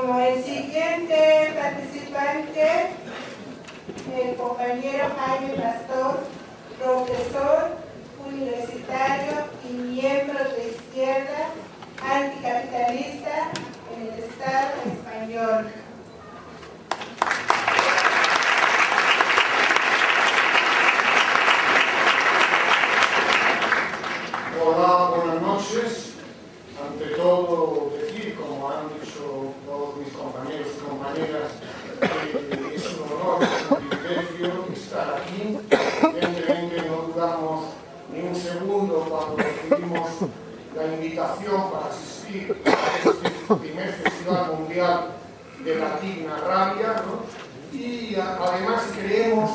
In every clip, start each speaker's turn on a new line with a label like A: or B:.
A: Como el siguiente participante, el compañero Jaime Pastor, profesor universitario y miembro de Izquierda Anticapitalista en el Estado español.
B: Hola, buenas noches. Ante todo, decir, como han dicho todos mis compañeros y compañeras, que es un honor, es un privilegio estar aquí. Evidentemente no dudamos ni un segundo cuando recibimos la invitación para asistir a este primer Festival Mundial de la Digna Rabia, ¿no? Y además creemos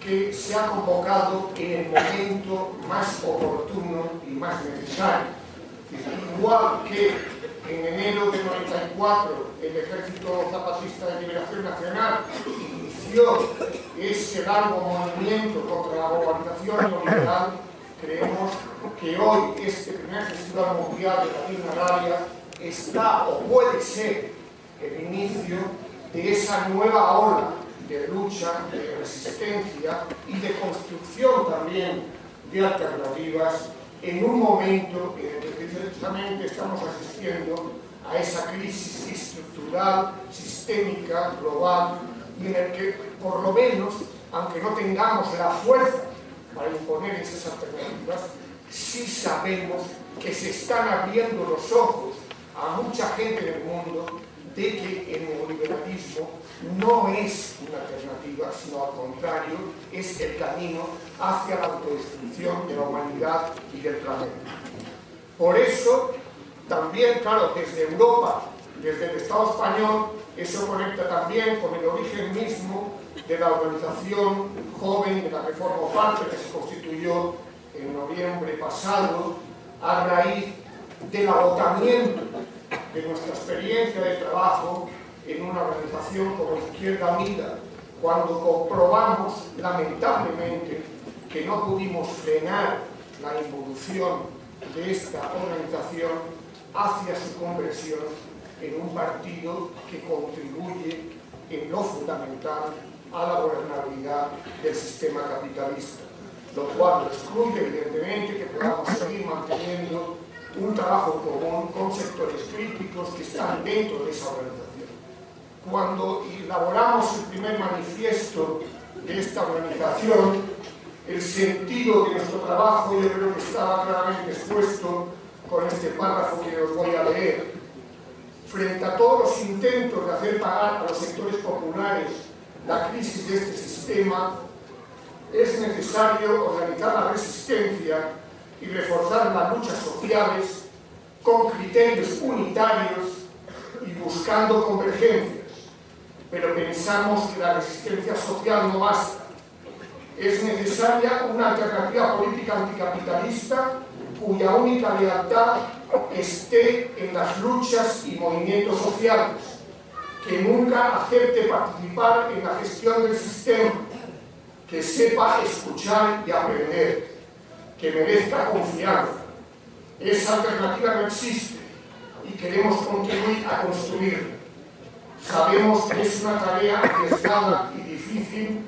B: que se ha convocado en el momento más oportuno y más necesario. Igual que en enero de 94 el Ejército Zapatista de Liberación Nacional inició ese largo movimiento contra la globalización neoliberal, creemos que hoy este primer Festival Mundial de la Digna Rabia está o puede ser el inicio de esa nueva ola de lucha, de resistencia y de construcción también de alternativas en un momento en el que precisamente estamos asistiendo a esa crisis estructural, sistémica, global, y en el que, por lo menos, aunque no tengamos la fuerza para imponer esas alternativas, sí sabemos que se están abriendo los ojos a mucha gente del mundo de que el neoliberalismo no es una alternativa, sino al contrario, es el camino hacia la autodestrucción de la humanidad y del planeta. Por eso, también, claro, desde Europa, desde el Estado español, eso conecta también con el origen mismo de la organización joven de la que formo parte, que se constituyó en noviembre pasado, a raíz del agotamiento de nuestra experiencia de trabajo en una organización como Izquierda Unida, cuando comprobamos lamentablemente que no pudimos frenar la involución de esta organización hacia su conversión en un partido que contribuye en lo fundamental a la gobernabilidad del sistema capitalista, lo cual excluye evidentemente que podamos seguir manteniendo un trabajo común con sectores críticos que están dentro de esa organización. Cuando elaboramos el primer manifiesto de esta organización, el sentido de nuestro trabajo yo creo que estaba claramente expuesto con este párrafo que os voy a leer. Frente a todos los intentos de hacer pagar a los sectores populares la crisis de este sistema, es necesario organizar la resistencia y reforzar las luchas sociales con criterios unitarios y buscando convergencias. Pero pensamos que la resistencia social no basta. Es necesaria una alternativa política anticapitalista cuya única lealtad esté en las luchas y movimientos sociales, que nunca acepte participar en la gestión del sistema, que sepa escuchar y aprender, que merezca confianza. Esa alternativa no existe y queremos contribuir a construirla. Sabemos que es una tarea arriesgada y difícil,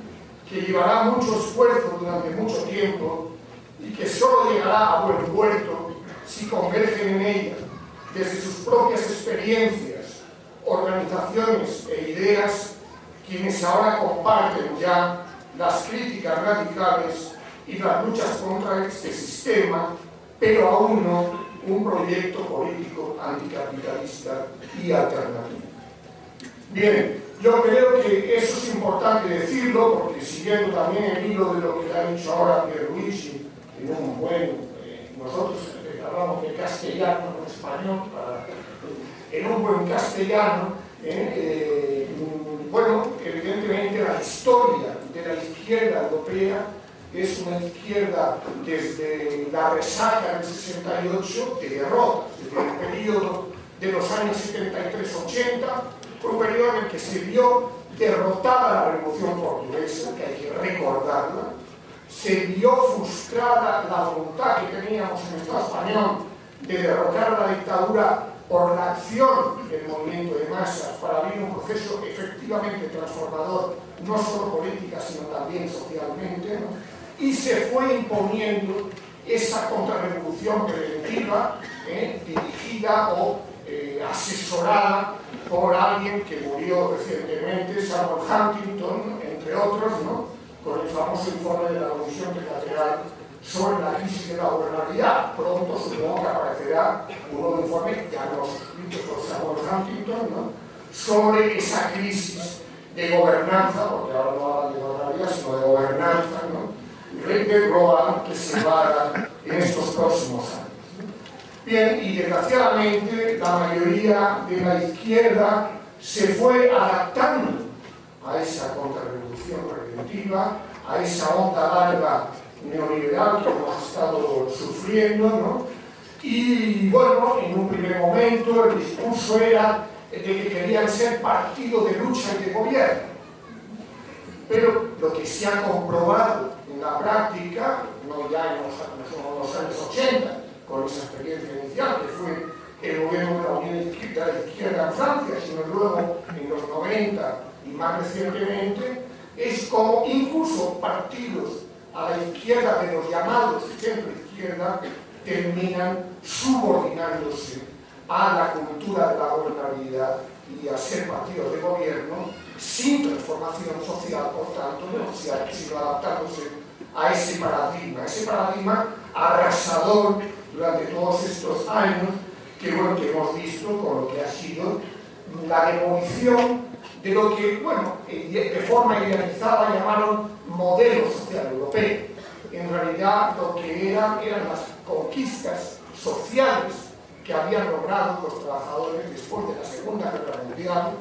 B: que llevará mucho esfuerzo durante mucho tiempo y que solo llegará a buen puerto si convergen en ella, desde sus propias experiencias, organizaciones e ideas, quienes ahora comparten ya las críticas radicales y las luchas contra este sistema, pero aún no un proyecto político anticapitalista y alternativo. Bien, yo creo que eso es importante decirlo, porque siguiendo también el hilo de lo que ha dicho ahora Pierluigi, en un buen, nosotros hablamos de castellano, no español, en un buen castellano, bueno, evidentemente la historia de la izquierda europea es una izquierda desde la resaca del 68 de derrotas, desde el periodo de los años 73-80, fue un periodo en el que se vio derrotada la Revolución Portuguesa, que hay que recordarla, se vio frustrada la voluntad que teníamos en el Estado español de derrocar la dictadura por la acción del movimiento de masas para abrir un proceso efectivamente transformador, no solo política, sino también socialmente, ¿no? Y se fue imponiendo esa contrarrevolución preventiva, dirigida o asesorada por alguien que murió recientemente, Samuel Huntington, entre otros, ¿no? Con el famoso informe de la Comisión Trilateral sobre la crisis de la gobernabilidad. Pronto supongo que aparecerá un nuevo informe, ya no escrito por Samuel Huntington, ¿no? Sobre esa crisis de gobernanza, porque ahora no habla de gobernabilidad, sino de gobernanza, ¿no? global que se va a dar en estos próximos años. Bien, y desgraciadamente la mayoría de la izquierda se fue adaptando a esa contrarrevolución preventiva, a esa onda larga neoliberal que hemos estado sufriendo, ¿no? Y bueno, en un primer momento el discurso era de que querían ser partido de lucha y de gobierno. Pero lo que se ha comprobado en la práctica, no ya en los años 80, con esa experiencia inicial que fue el gobierno de la Unión Izquierda en Francia, sino luego en los 90 y más recientemente, es como incluso partidos a la izquierda de los llamados centro-izquierda terminan subordinándose a la cultura de la gobernabilidad y a ser partidos de gobierno sin transformación social, por tanto, sino adaptándose a ese paradigma arrasador durante todos estos años que hemos visto con lo que ha sido la demolición de lo que, de forma idealizada llamaron modelo social europeo. En realidad lo que eran las conquistas sociales que habían logrado los trabajadores después de la Segunda Guerra Mundial,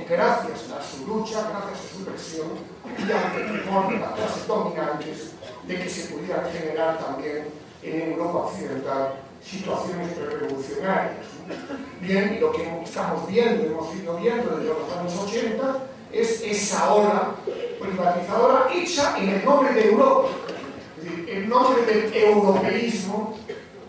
B: gracias a su lucha, gracias a su presión y ante el temor de las clases dominantes de que se pudieran generar también en Europa Occidental situaciones prerevolucionarias. Bien, y lo que estamos viendo, hemos ido viendo desde los años 80, es esa ola privatizadora hecha en el nombre de Europa. Es decir, el nombre del europeísmo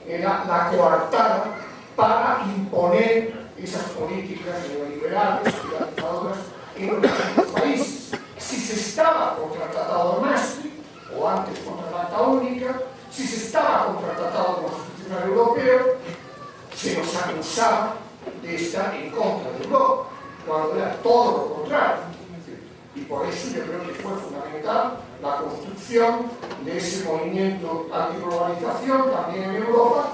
B: era la coartada para imponer esas políticas neoliberales, privatizadoras en los distintos países. Si se estaba contra el Tratado de Maastricht, o antes contra la Acta Única, si se estaba contra el Tratado Constitucional Europeo, se nos acusaba de estar en contra de Europa, cuando era todo lo contrario. Y por eso yo creo que fue fundamental la construcción de ese movimiento antiglobalización también en Europa,